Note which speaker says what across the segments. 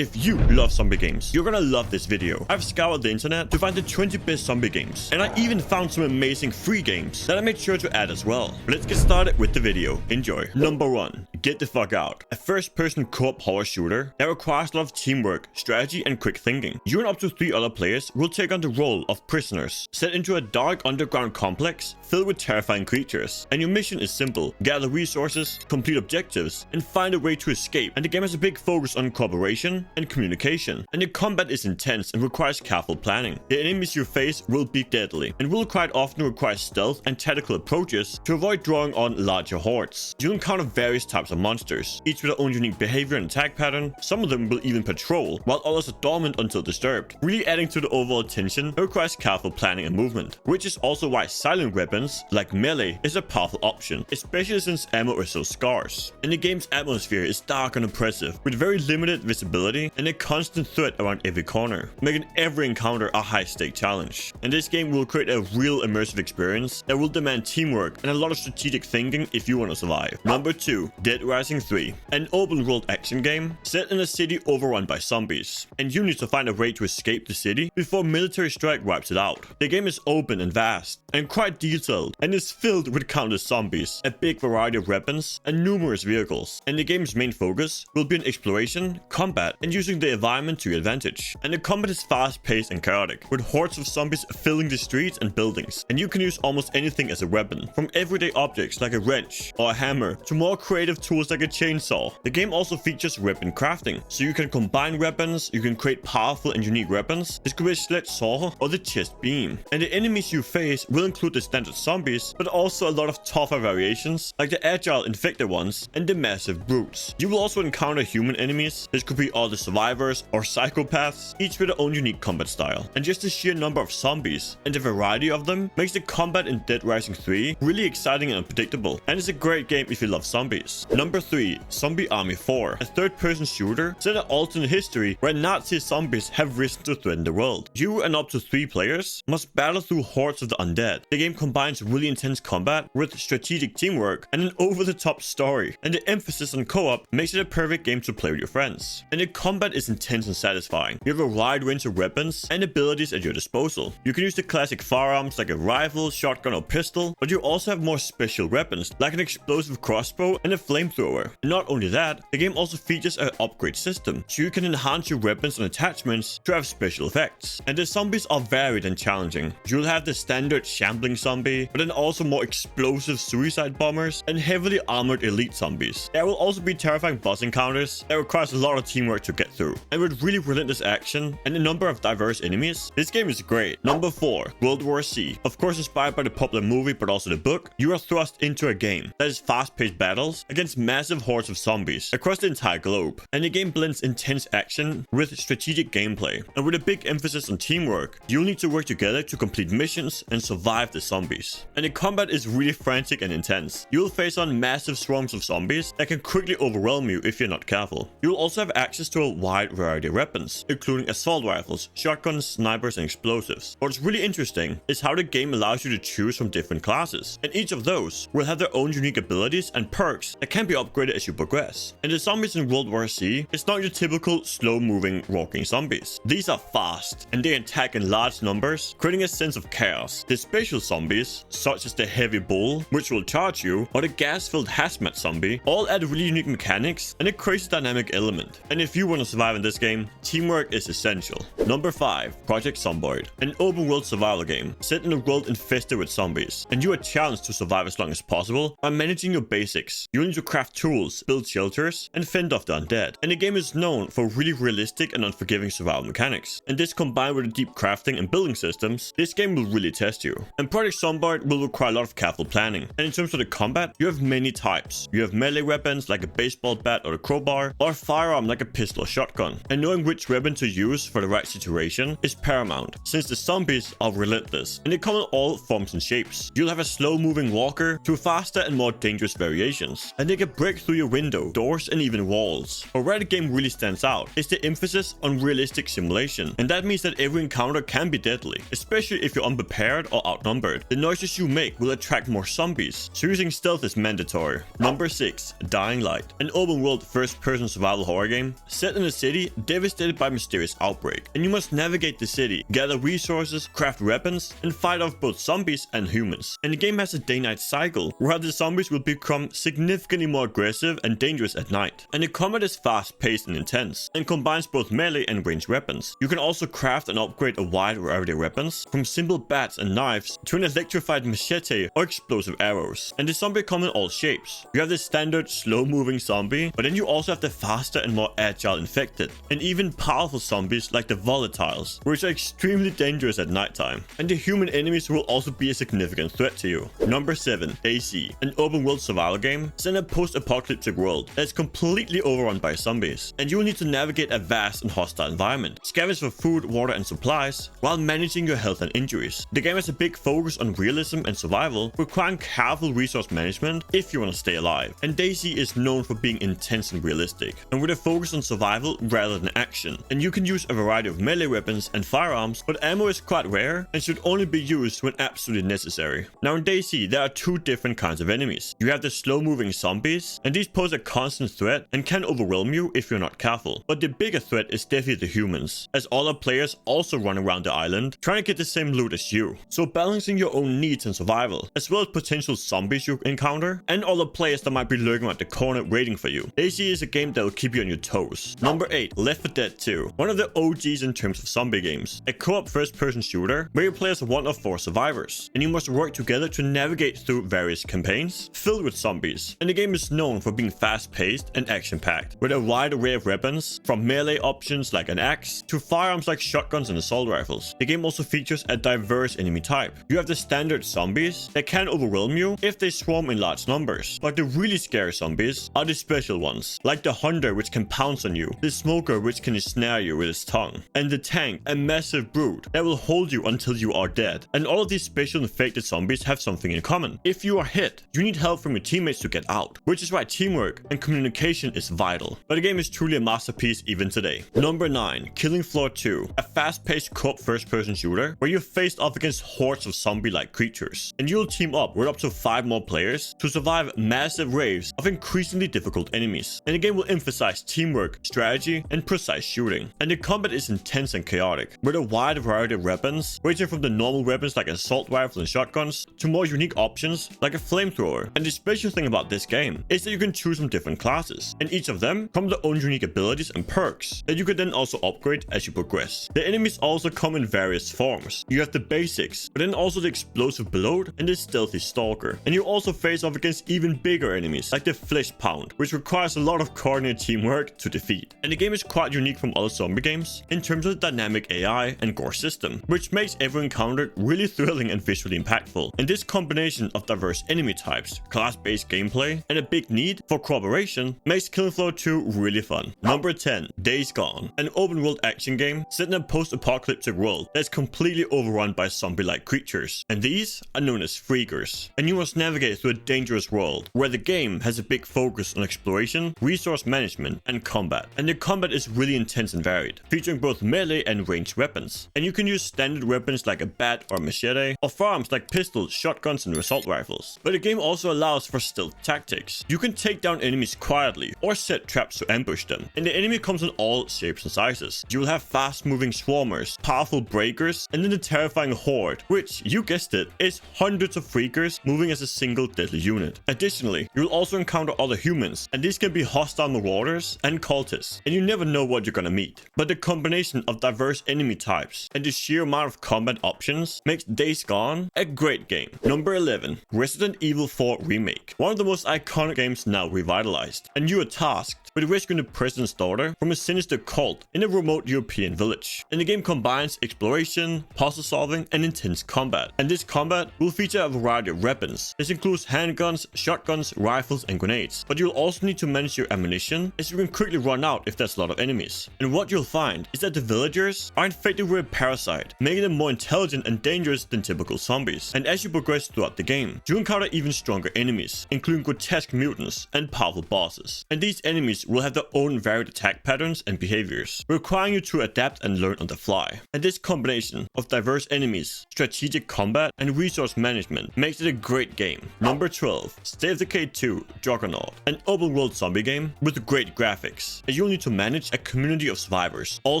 Speaker 1: If you love zombie games, you're gonna love this video. I've scoured the internet to find the 20 best zombie games, and I even found some amazing free games that I made sure to add as well. Let's get started with the video. Enjoy. Number 1. Get the fuck out. A first-person co-op horror shooter that requires a lot of teamwork, strategy, and quick thinking. You and up to 3 other players will take on the role of prisoners, set into a dark underground complex filled with terrifying creatures. And your mission is simple: gather resources, complete objectives, and find a way to escape. And the game has a big focus on cooperation and communication. And the combat is intense and requires careful planning. The enemies you face will be deadly and will quite often require stealth and tactical approaches to avoid drawing on larger hordes. You'll encounter various types of monsters, each with their own unique behavior and attack pattern. Some of them will even patrol, while others are dormant until disturbed, really adding to the overall tension. It requires careful planning and movement, which is also why silent weapons like melee is a powerful option, especially since ammo is so scarce. And the game's atmosphere is dark and oppressive, with very limited visibility and a constant threat around every corner, making every encounter a high-stake challenge. And this game will create a real immersive experience that will demand teamwork and a lot of strategic thinking if you want to survive. Number 2. Dead Rising 3. An open-world action game set in a city overrun by zombies, and you need to find a way to escape the city before military strike wipes it out. The game is open and vast, and quite detailed, and is filled with countless zombies, a big variety of weapons, and numerous vehicles. And the game's main focus will be on exploration, combat, and using the environment to your advantage. And the combat is fast-paced and chaotic, with hordes of zombies filling the streets and buildings. And you can use almost anything as a weapon, from everyday objects like a wrench or a hammer to more creative tools like a chainsaw. The game also features weapon crafting, so you can combine weapons, you can create powerful and unique weapons. This could be a sledge saw or the chest beam. And the enemies you face will include the standard zombies, but also a lot of tougher variations like the agile infected ones and the massive brutes. You will also encounter human enemies. This could be all the survivors or psychopaths, each with their own unique combat style. And just the sheer number of zombies and the variety of them makes the combat in Dead Rising 3 really exciting and unpredictable, and it's a great game if you love zombies. Number 3. Zombie Army 4. A third-person shooter set in alternate history where Nazi zombies have risen to threaten the world. You and up to 3 players must battle through hordes of the undead. The game combines really intense combat with strategic teamwork and an over-the-top story, and the emphasis on co-op makes it a perfect game to play with your friends. And the combat is intense and satisfying. You have a wide range of weapons and abilities at your disposal. You can use the classic firearms like a rifle, shotgun, or pistol, but you also have more special weapons like an explosive crossbow and a flamethrower. And not only that, the game also features an upgrade system, so you can enhance your weapons and attachments to have special effects. And the zombies are varied and challenging. You'll have the standard shambling zombie, but then also more explosive suicide bombers and heavily armored elite zombies. There will also be terrifying boss encounters that requires a lot of teamwork to get through. And with really relentless action and a number of diverse enemies, this game is great. Number 4. World War Z. Of course, inspired by the popular movie but also the book, you are thrust into a game that is fast-paced battles against massive hordes of zombies across the entire globe. And the game blends intense action with strategic gameplay, and with a big emphasis on teamwork. You'll need to work together to complete missions and survive the zombies. And the combat is really frantic and intense. You'll face on massive swarms of zombies that can quickly overwhelm you if you're not careful. You'll also have access to a wide variety of weapons, including assault rifles, shotguns, snipers, and explosives. What's really interesting is how the game allows you to choose from different classes, and each of those will have their own unique abilities and perks that can be upgraded as you progress. And the zombies in World War Z is not your typical slow-moving walking zombies. These are fast, and they attack in large numbers, creating a sense of chaos. The special zombies, such as the heavy bull, which will charge you, or the gas-filled hazmat zombie, all add really unique mechanics and a crazy dynamic element. And if you want to survive in this game, teamwork is essential. Number 5. Project Zomboid. An open-world survival game set in a world infested with zombies, and you are challenged to survive as long as possible by managing your basics. You need to craft tools, build shelters, and fend off the undead. And the game is known for really realistic and unforgiving survival mechanics. And this combined with the deep crafting and building systems, this game will really test you. And Project Zomboid will require a lot of careful planning. And in terms of the combat, you have many types. You have melee weapons like a baseball bat or a crowbar, or a firearm like a pistol or shotgun. And knowing which weapon to use for the right situation is paramount, since the zombies are relentless, and they come in all forms and shapes. You'll have a slow-moving walker to faster and more dangerous variations, and they can break through your window, doors, and even walls. But where the game really stands out is the emphasis on realistic simulation, and that means that every encounter can be deadly, especially if you're unprepared or outnumbered. The noises you make will attract more zombies, so using stealth is mandatory. Number 6. Dying Light. An open-world first-person survival horror game set set in a city devastated by a mysterious outbreak, and you must navigate the city, gather resources, craft weapons, and fight off both zombies and humans. And the game has a day-night cycle, where the zombies will become significantly more aggressive and dangerous at night. And the combat is fast-paced and intense, and combines both melee and ranged weapons. You can also craft and upgrade a wide variety of weapons, from simple bats and knives to an electrified machete or explosive arrows. And the zombie come in all shapes. You have the standard slow-moving zombie, but then you also have the faster and more agile infected, and even powerful zombies like the volatiles, which are extremely dangerous at nighttime. And the human enemies will also be a significant threat to you. Number 7. DayZ, an open-world survival game set in a post-apocalyptic world that is completely overrun by zombies, and you will need to navigate a vast and hostile environment, scavenge for food, water, and supplies, while managing your health and injuries. The game has a big focus on realism and survival, requiring careful resource management if you want to stay alive. And DayZ is known for being intense and realistic, and with a focus on survival rather than action. And you can use a variety of melee weapons and firearms, but ammo is quite rare and should only be used when absolutely necessary. Now in DayZ, there are two different kinds of enemies. You have the slow-moving zombies, and these pose a constant threat and can overwhelm you if you're not careful. But the bigger threat is definitely the humans, as other players also run around the island trying to get the same loot as you. So balancing your own needs and survival, as well as potential zombies you encounter, and other players that might be lurking at the corner waiting for you. DayZ is a game that will keep you on your toes. Number 8. Left 4 Dead 2. One of the OGs in terms of zombie games. A co-op first-person shooter where you play as one of 4 survivors, and you must work together to navigate through various campaigns filled with zombies. And the game is known for being fast-paced and action-packed, with a wide array of weapons, from melee options like an axe to firearms like shotguns and assault rifles. The game also features a diverse enemy type. You have the standard zombies that can overwhelm you if they swarm in large numbers, but the really scary zombies are the special ones, like the hunter, which can pounce on you, the smoker, which can snare you with its tongue, and the tank, a massive brute that will hold you until you are dead. And all of these special infected zombies have something in common. If you are hit, you need help from your teammates to get out, which is why teamwork and communication is vital. But the game is truly a masterpiece even today. Number 9. Killing Floor 2, a fast-paced co-op first-person shooter where you're faced off against hordes of zombie-like creatures, and you'll team up with up to 5 more players to survive massive waves of increasingly difficult enemies. And the game will emphasize teamwork, strategy, and precise shooting. And the combat is intense and chaotic, with a wide variety of weapons, ranging from the normal weapons like assault rifles and shotguns to more unique options like a flamethrower. And the special thing about this game is that you can choose from different classes, and each of them come with their own unique abilities and perks that you can then also upgrade as you progress. The enemies also come in various forms. You have the basics, but then also the explosive bloat and the stealthy stalker. And you also face off against even bigger enemies like the flesh pound, which requires a lot of coordinated teamwork to defeat. And the game is quite unique from other zombie games in terms of the dynamic AI and gore system, which makes every encounter really thrilling and visually impactful. And this combination of diverse enemy types, class-based gameplay, and a big need for cooperation makes Killing Floor 2 really fun. Number 10. Days Gone, an open-world action game set in a post-apocalyptic world that's completely overrun by zombie-like creatures. And these are known as freakers. And you must navigate through a dangerous world where the game has a big focus on exploration, resource management, and combat. And the combat is really intense and varied, featuring both melee and ranged weapons. And you can use standard weapons like a bat or a machete, or firearms like pistols, shotguns, and assault rifles. But the game also allows for stealth tactics. You can take down enemies quietly or set traps to ambush them. And the enemy comes in all shapes and sizes. You will have fast-moving swarmers, powerful breakers, and then the terrifying horde, which, you guessed it, is hundreds of freakers moving as a single deadly unit. Additionally, you will also encounter other humans, and these can be hostile marauders and cultists, and you never know what you're gonna meet. But the combination of diverse enemy types and the sheer amount of combat options makes Days Gone a great game. Number 11. Resident Evil 4 Remake, one of the most iconic games now revitalized, and you are tasked with rescuing the president's daughter from a sinister cult in a remote European village. And the game combines exploration, puzzle solving, and intense combat. And this combat will feature a variety of weapons. This includes handguns, shotguns, rifles, and grenades. But you'll also need to manage your ammunition, as you can quickly run out if there's a lot of enemies. And what you'll find is that the villagers are infected with a parasite, making them more intelligent and dangerous than typical zombies. And as you progress throughout the game, you encounter even stronger enemies, including grotesque mutants and powerful bosses. And these enemies enemies will have their own varied attack patterns and behaviors, requiring you to adapt and learn on the fly. And this combination of diverse enemies, strategic combat, and resource management makes it a great game. Number 12. State of Decay 2 Juggernaut, an open world zombie game with great graphics, as you'll need to manage a community of survivors, all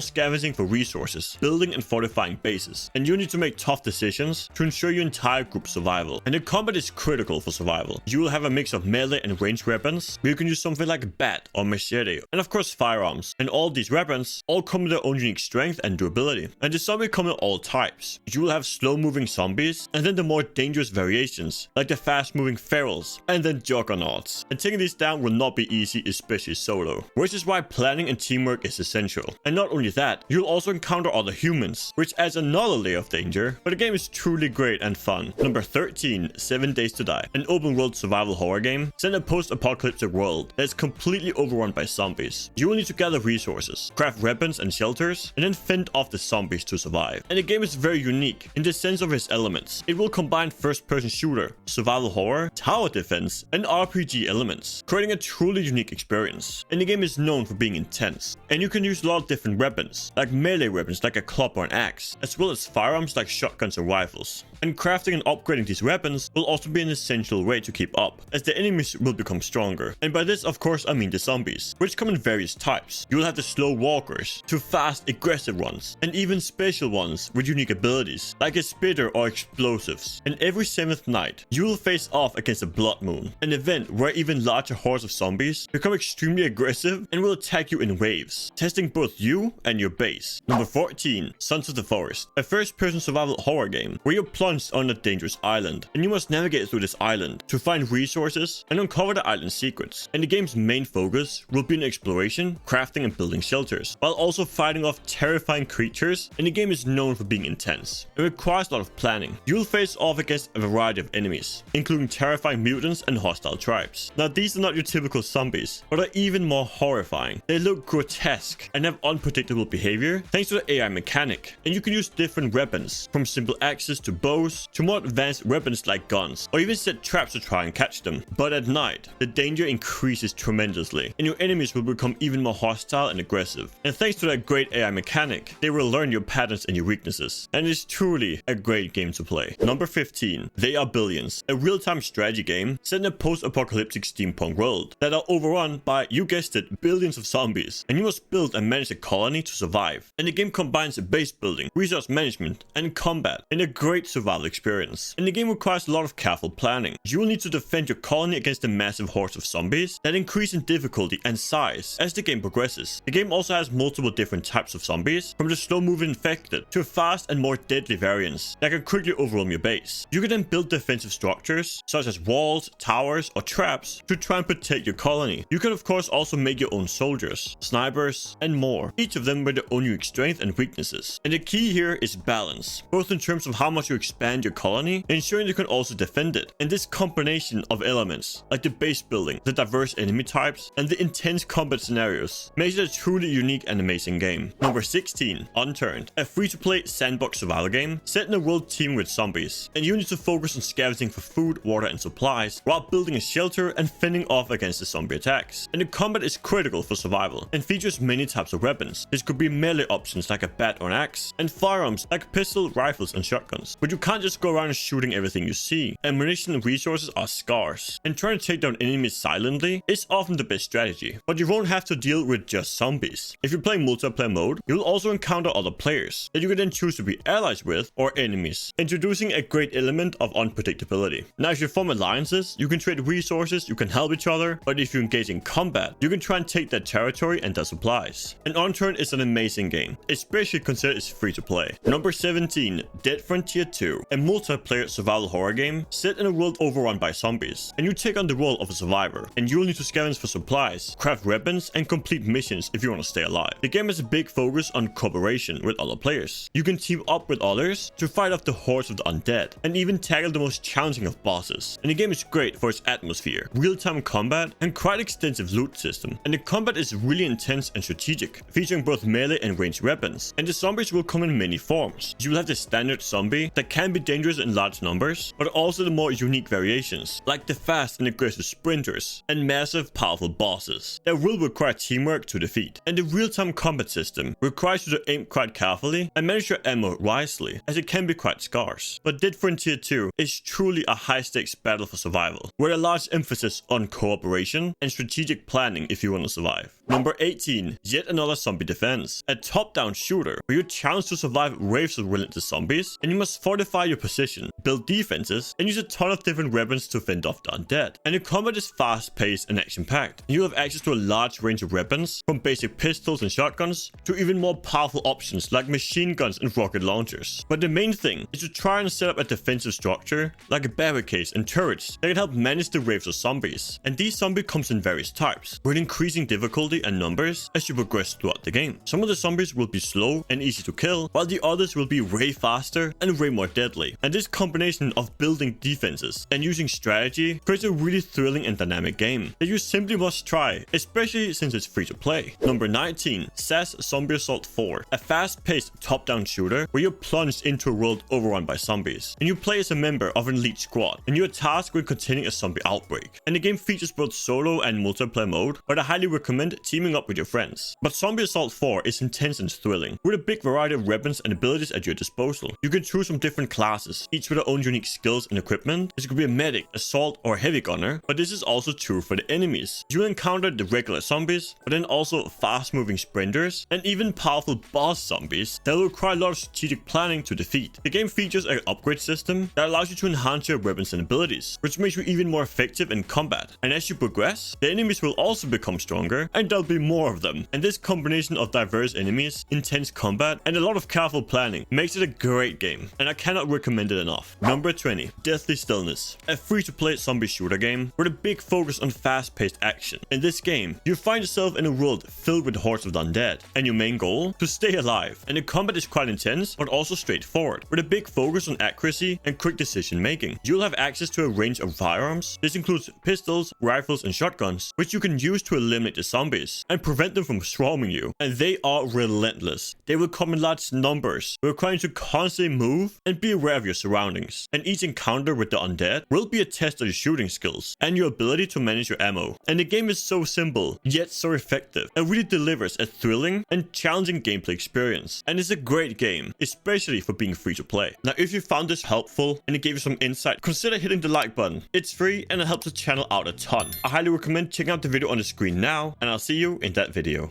Speaker 1: scavenging for resources, building and fortifying bases, and you need to make tough decisions to ensure your entire group's survival. And the combat is critical for survival. You will have a mix of melee and ranged weapons, where you can use something like a bat or machete, and of course firearms. And all these weapons all come with their own unique strength and durability. And the zombie come in all types. You will have slow moving zombies, and then the more dangerous variations, like the fast moving ferals, and then juggernauts. And taking these down will not be easy, especially solo, which is why planning and teamwork is essential. And not only that, you'll also encounter other humans, which adds another layer of danger, but the game is truly great and fun. Number 13. 7 Days to Die, an open world survival horror game set in a post-apocalyptic world that is completely overrun by zombies. You will need to gather resources, craft weapons and shelters, and then fend off the zombies to survive. And the game is very unique in the sense of its elements. It will combine first-person shooter, survival horror, tower defense, and RPG elements, creating a truly unique experience. And the game is known for being intense, and you can use a lot of different weapons, like melee weapons like a club or an axe, as well as firearms like shotguns and rifles. And crafting and upgrading these weapons will also be an essential way to keep up, as the enemies will become stronger. And by this, of course, I mean the zombies, which come in various types. You will have the slow walkers, to fast, aggressive ones, and even special ones with unique abilities, like a spitter or explosives. And every 7th night, you will face off against a blood moon, an event where even larger hordes of zombies become extremely aggressive and will attack you in waves, testing both you and your base. Number 14. Sons of the Forest, a first-person survival horror game where you're plunged on a dangerous island, and you must navigate through this island to find resources and uncover the island's secrets. And the game's main focus will be in exploration, crafting, and building shelters, while also fighting off terrifying creatures. And the game is known for being intense. It requires a lot of planning. You'll face off against a variety of enemies, including terrifying mutants and hostile tribes. Now, these are not your typical zombies, but are even more horrifying. They look grotesque and have unpredictable behavior thanks to the AI mechanic, and you can use different weapons, from simple axes to bows to more advanced weapons like guns, or even set traps to try and catch them. But at night, the danger increases tremendously, and your enemies will become even more hostile and aggressive. And thanks to that great AI mechanic, they will learn your patterns and your weaknesses, and it's truly a great game to play. Number 15. They Are Billions, a real-time strategy game set in a post-apocalyptic steampunk world that are overrun by, you guessed it, billions of zombies, and you must build and manage a colony to survive. And the game combines base building, resource management, and combat in a great survival experience. And the game requires a lot of careful planning. You will need to defend your colony against the massive hordes of zombies that increase in difficulty and size as the game progresses. The game also has multiple different types of zombies, from the slow-moving infected to fast and more deadly variants that can quickly overwhelm your base. You can then build defensive structures such as walls, towers, or traps to try and protect your colony. You can of course also make your own soldiers, snipers, and more, each of them with their own unique strength and weaknesses. And the key here is balance, both in terms of how much you expand your colony, ensuring you can also defend it. And this combination of elements, like the base building, the diverse enemy types, and the intense combat scenarios, makes it a truly unique and amazing game. Number 16. Unturned, a free-to-play sandbox survival game set in a world teeming with zombies, and you need to focus on scavenging for food, water, and supplies, while building a shelter and fending off against the zombie attacks. And the combat is critical for survival, and features many types of weapons. This could be melee options like a bat or an axe, and firearms like pistol, rifles, and shotguns. But you can't just go around shooting everything you see. Ammunition and resources are scarce, and trying to take down enemies silently is often the best strategy. But you won't have to deal with just zombies. If you're playing multiplayer mode, you'll also encounter other players that you can then choose to be allies with or enemies, introducing a great element of unpredictability. Now, if you form alliances, you can trade resources, you can help each other, but if you engage in combat, you can try and take their territory and their supplies. And Unturned is an amazing game, especially considering it's free to play. Number 17. Dead Frontier 2, a multiplayer survival horror game set in a world overrun by zombies, and you take on the role of a survivor, and you'll need to scavenge for supplies, craft weapons, and complete missions if you want to stay alive. The game has a big focus on cooperation with other players. You can team up with others to fight off the hordes of the undead, and even tackle the most challenging of bosses. And the game is great for its atmosphere, real-time combat, and quite extensive loot system. And the combat is really intense and strategic, featuring both melee and ranged weapons. And the zombies will come in many forms. You will have the standard zombie that can be dangerous in large numbers, but also the more unique variations, like the fast and aggressive sprinters and massive powerful bosses. bosses that will require teamwork to defeat, and the real-time combat system requires you to aim quite carefully and manage your ammo wisely, as it can be quite scarce. But Dead Frontier 2 is truly a high-stakes battle for survival, with a large emphasis on cooperation and strategic planning if you want to survive. Number 18, yet another zombie defense. A top-down shooter where you're challenged to survive waves of relentless zombies, and you must fortify your position, build defenses, and use a ton of different weapons to fend off the undead. And the combat is fast-paced and action-packed. You have access to a large range of weapons, from basic pistols and shotguns to even more powerful options like machine guns and rocket launchers. But the main thing is to try and set up a defensive structure like barricades and turrets that can help manage the waves of zombies. And these zombies comes in various types, with increasing difficulty and numbers as you progress throughout the game. Some of the zombies will be slow and easy to kill, while the others will be way faster and way more deadly. And this combination of building defenses and using strategy creates a really thrilling and dynamic game that you simply must try, especially since it's free to play. Number 19, SAS Zombie Assault 4, a fast-paced top-down shooter where you're plunged into a world overrun by zombies, and you play as a member of an elite squad, and you are tasked with containing a zombie outbreak. And the game features both solo and multiplayer mode, but I highly recommend teaming up with your friends. But Zombie Assault 4 is intense and thrilling, with a big variety of weapons and abilities at your disposal. You can choose from different classes, each with their own unique skills and equipment. This could be a medic, assault, or heavy gunner, but this is also true for the enemies. You'll encounter the regular zombies, but then also fast-moving sprinters, and even powerful boss zombies that will require a lot of strategic planning to defeat. The game features an upgrade system that allows you to enhance your weapons and abilities, which makes you even more effective in combat. And as you progress, the enemies will also become stronger, and there'll be more of them. And this combination of diverse enemies, intense combat, and a lot of careful planning makes it a great game, and I cannot recommend it enough. Number 20, Deathly Stillness, a free-to-play zombie shooter game with a big focus on fast-paced action. In this game, you find yourself in a world filled with hordes of undead, and your main goal? To stay alive. And the combat is quite intense, but also straightforward, with a big focus on accuracy and quick decision making. You'll have access to a range of firearms. This includes pistols, rifles, and shotguns, which you can use to eliminate the zombies and prevent them from swarming you. And they are relentless. They will come in large numbers, requiring you to constantly move and be aware of your surroundings. And each encounter with the undead will be a test of your shooting skills and your ability to manage your ammo. And the game is so simple, yet so effective, and really delivers a thrilling and challenging gameplay experience. And it's a great game, especially for being free to play. Now, if you found this helpful and it gave you some insight, consider hitting the like button. It's free and it helps the channel out a ton. I highly recommend checking out the video on the screen now, and I'll see you in that video.